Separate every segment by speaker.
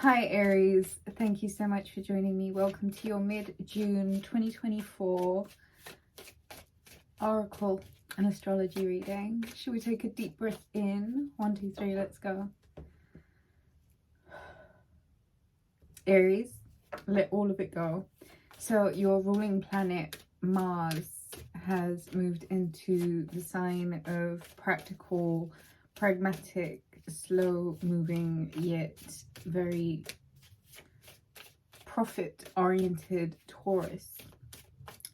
Speaker 1: Hi Aries, thank you so much for joining me. Welcome to your mid-June 2024 Oracle and Astrology reading. Should we take a deep breath in? 1, 2, 3, let's go. Aries, let all of it go. So your ruling planet Mars has moved into the sign of practical, pragmatic, slow moving, yet very profit-oriented Taurus.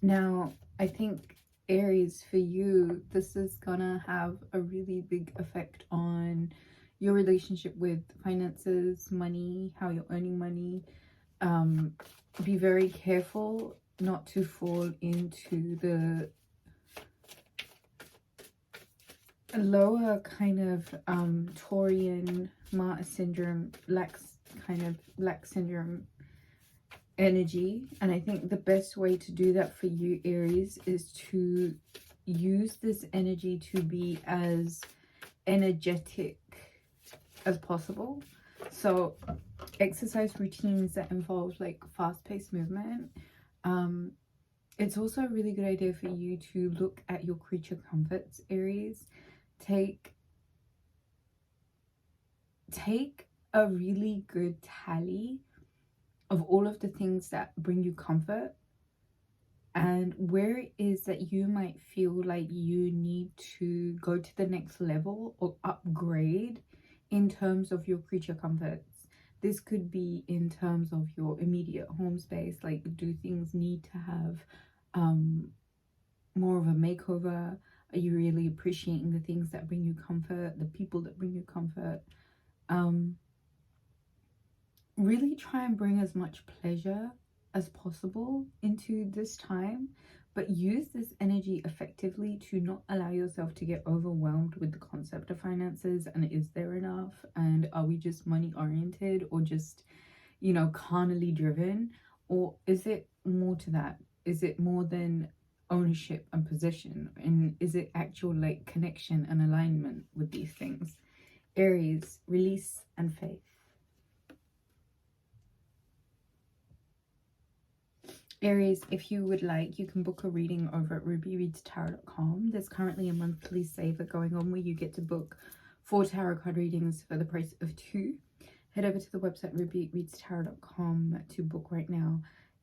Speaker 1: Now, I think Aries, for you, this is gonna have a really big effect on your relationship with finances, money, how you're earning money. Be very careful not to fall into the lower kind of Taurian Mars syndrome, lack syndrome energy. And I think the best way to do that for you, Aries, is to use this energy to be as energetic as possible. So exercise routines that involve like fast-paced movement. It's also a really good idea for you to look at your creature comforts, Aries. Take a really good tally of all of the things that bring you comfort and where it is that you might feel like you need to go to the next level or upgrade in terms of your creature comforts. This could be in terms of your immediate home space, like do things need to have more of a makeover? Are you really appreciating the things that bring you comfort, the people that bring you comfort? Really try and bring as much pleasure as possible into this time, but use this energy effectively to not allow yourself to get overwhelmed with the concept of finances. And is there enough? And are we just money oriented, or just, you know, carnally driven? Or is it more to that? Is it more than ownership and possession? And is it actual like connection and alignment with these things? Aries, release and faith. Aries, if you would like, you can book a reading over at rubyreadstarot.com. There's currently a monthly saver going on where you get to book 4 tarot card readings for the price of 2. Head over to the website rubyreadstarot.com to book right now.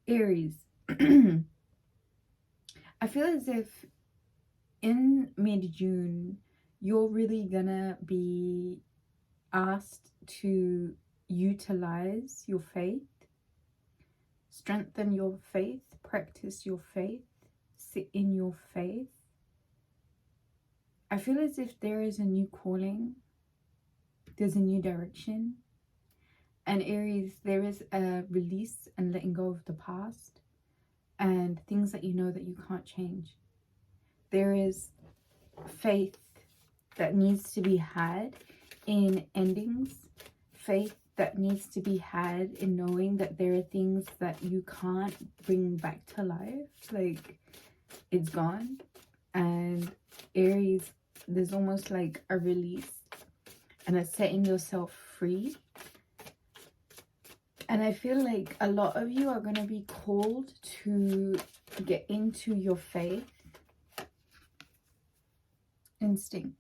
Speaker 1: Aries, I feel as if in mid-June, you're really gonna be asked to utilize your faith. Strengthen your faith, practice your faith, sit in your faith. I feel as if there is a new calling, there's a new direction. And Aries, there is a release and letting go of the past and things that you know that you can't change. There is faith that needs to be had in endings, faith that needs to be had in knowing that there are things that you can't bring back to life, like it's gone. And Aries, there's almost like a release and a setting yourself free. And I feel like a lot of you are going to be called to get into your faith instinct.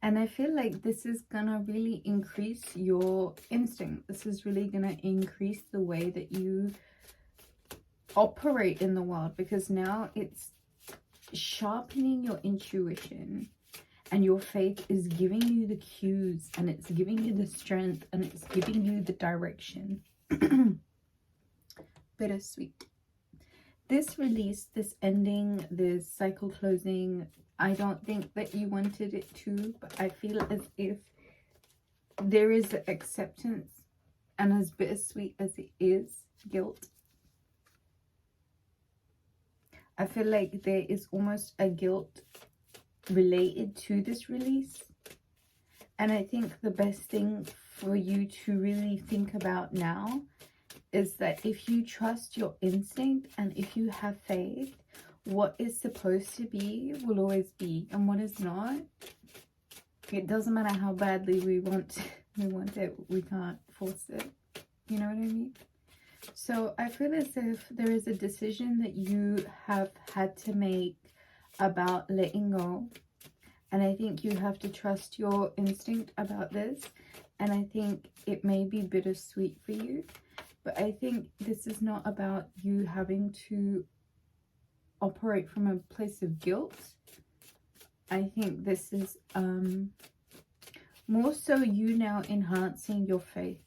Speaker 1: And I feel like this is gonna really increase your instinct. This is really gonna increase the way that you operate in the world, because now it's sharpening your intuition, and your faith is giving you the cues, and it's giving you the strength, and it's giving you the direction. Bittersweet. This release, this ending, this cycle closing, I don't think that you wanted it to, but I feel as if there is acceptance, and as bittersweet as it is, guilt. I feel like there is almost a guilt related to this release. And I think the best thing for you to really think about now is that if you trust your instinct and if you have faith, what is supposed to be will always be, and what is not, it doesn't matter how badly we want We want it, we can't force it. You know what I mean? So I feel as if there is a decision that you have had to make about letting go. And I think you have to trust your instinct about this. And I think it may be bittersweet for you. But I think this is not about you having to operate from a place of guilt. I think this is more so you now enhancing your faith,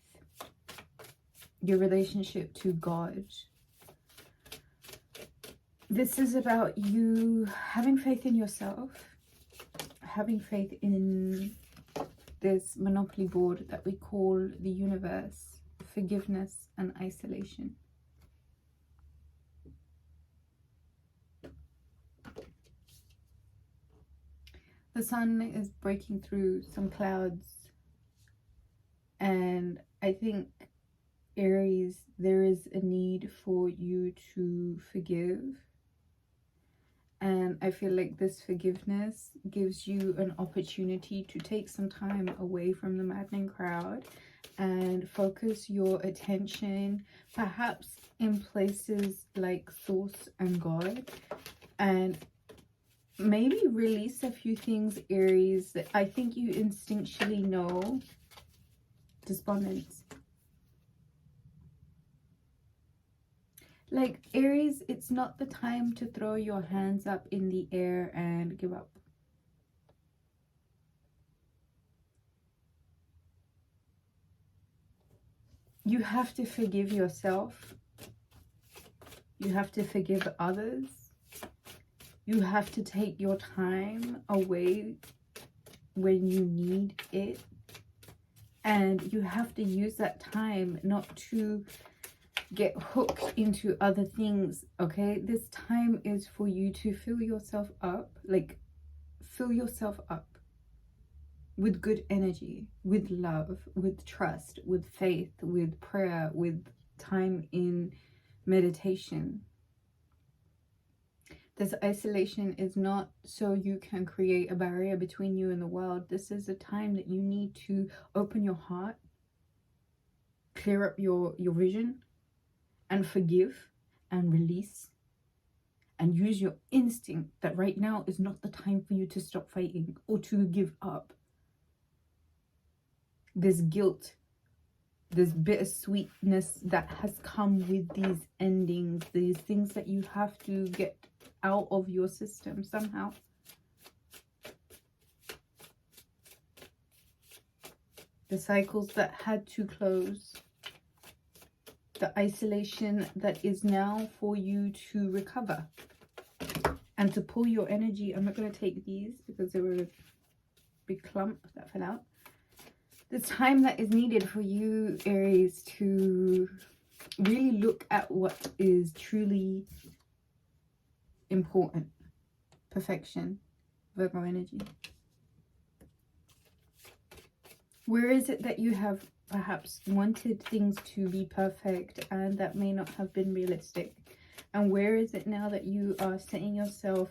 Speaker 1: your relationship to God. This is about you having faith in yourself, having faith in this monopoly board that we call the universe, forgiveness and isolation. The sun is breaking through some clouds, and I think, Aries, there is a need for you to forgive. And I feel like this forgiveness gives you an opportunity to take some time away from the maddening crowd and focus your attention perhaps in places like Source and God, and maybe release a few things, Aries, that I think you instinctually know. Despondence. Like, Aries, it's not the time to throw your hands up in the air and give up. You have to forgive yourself. You have to forgive others. You have to take your time away when you need it. And you have to use that time not to get hooked into other things, okay? This time is for you to fill yourself up, like fill yourself up with good energy, with love, with trust, with faith, with prayer, with time in meditation. This isolation is not so you can create a barrier between you and the world. This is a time that you need to open your heart, clear up your vision, and forgive and release, and use your instinct that right now is not the time for you to stop fighting or to give up. This guilt, this bittersweetness that has come with these endings, these things that you have to get out of your system somehow. The cycles that had to close. The isolation that is now for you to recover and to pull your energy. I'm not going to take these because they were a big clump that fell out. The time that is needed for you, Aries, to really look at what is truly important. Perfection. Virgo energy. Where is it that you have perhaps wanted things to be perfect and that may not have been realistic? And where is it now that you are setting yourself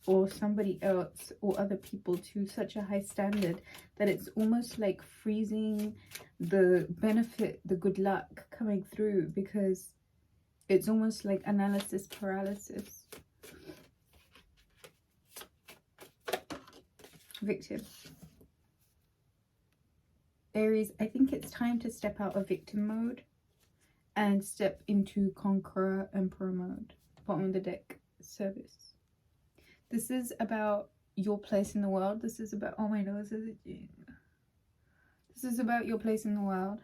Speaker 1: or somebody else or other people to such a high standard that it's almost like freezing the benefit, the good luck coming through, because it's almost like analysis paralysis? Victim. Aries, I think it's time to step out of victim mode and step into conqueror emperor mode. Bottom of the deck, service. This is about your place in the world. This is about, oh my nose, is it June? This is about your place in the world.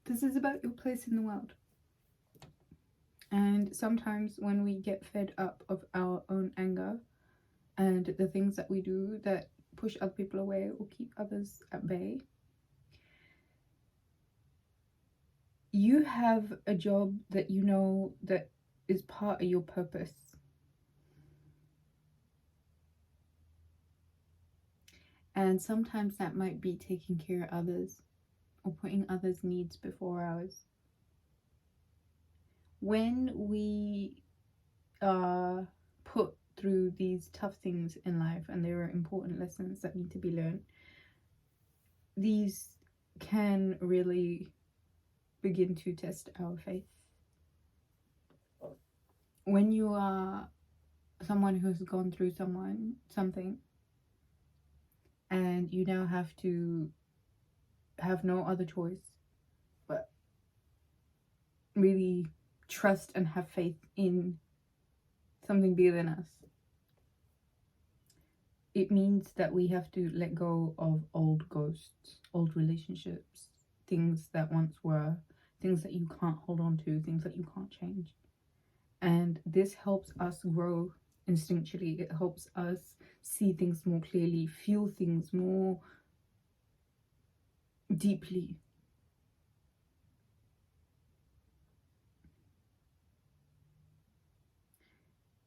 Speaker 1: This is about your place in the world. And sometimes when we get fed up of our own anger and the things that we do that push other people away or keep others at bay, you have a job that you know that is part of your purpose. And sometimes that might be taking care of others or putting others' needs before ours. When we put through these tough things in life, and there are important lessons that need to be learned, these can really begin to test our faith. When you are someone who's gone through something, and you now have to have no other choice but really trust and have faith in something bigger than us, it means that we have to let go of old ghosts, old relationships, things that once were, things that you can't hold on to, things that you can't change. And this helps us grow instinctually. It helps us see things more clearly, feel things more deeply.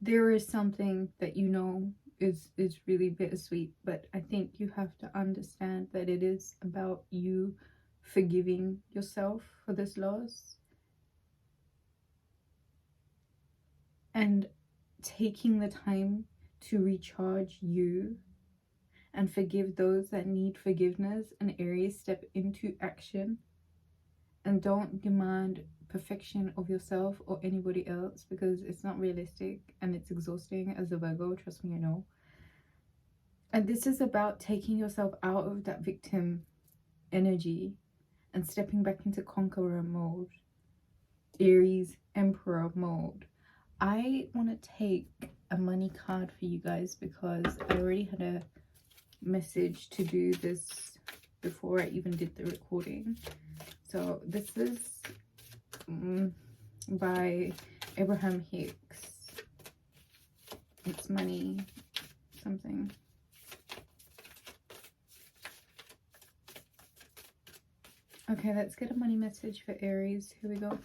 Speaker 1: There is something that you know is really bittersweet, but I think you have to understand that it is about you forgiving yourself for this loss and taking the time to recharge you and forgive those that need forgiveness. And Aries, step into action and don't demand perfection of yourself or anybody else, because it's not realistic and it's exhausting as a Virgo, trust me, I know. And this is about taking yourself out of that victim energy and stepping back into conqueror mode, Aries Emperor mode. I want to take a money card for you guys because I already had a message to do this before I even did the recording. So this is by Abraham Hicks. It's money something. Okay, let's get a money message for Aries. Here we go.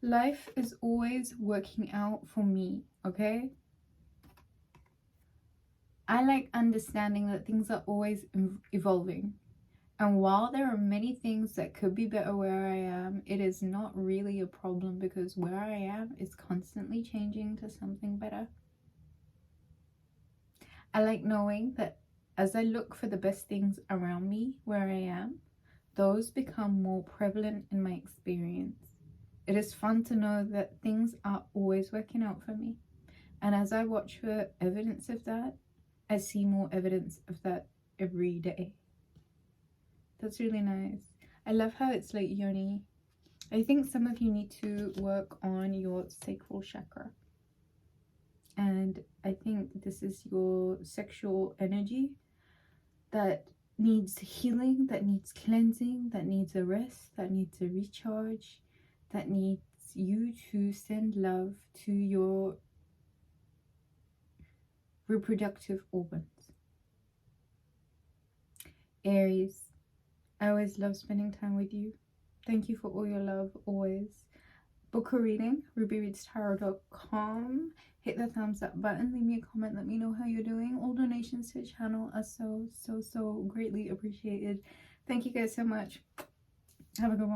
Speaker 1: Life is always working out for me, okay? I like understanding that things are always evolving. And while there are many things that could be better where I am, it is not really a problem because where I am is constantly changing to something better. I like knowing that as I look for the best things around me where I am, those become more prevalent in my experience. It is fun to know that things are always working out for me. And as I watch for evidence of that, I see more evidence of that every day. That's really nice. I love how it's like yoni. I think some of you need to work on your sacral chakra. And I think this is your sexual energy that needs healing, that needs cleansing, that needs a rest, that needs a recharge, that needs you to send love to your reproductive organs. Aries, I always love spending time with you. Thank you for all your love, always. Book a reading, rubyreadstarot.com. Hit the thumbs up button, leave me a comment, let me know how you're doing. All donations to the channel are so greatly appreciated. Thank you guys so much. Have a good one.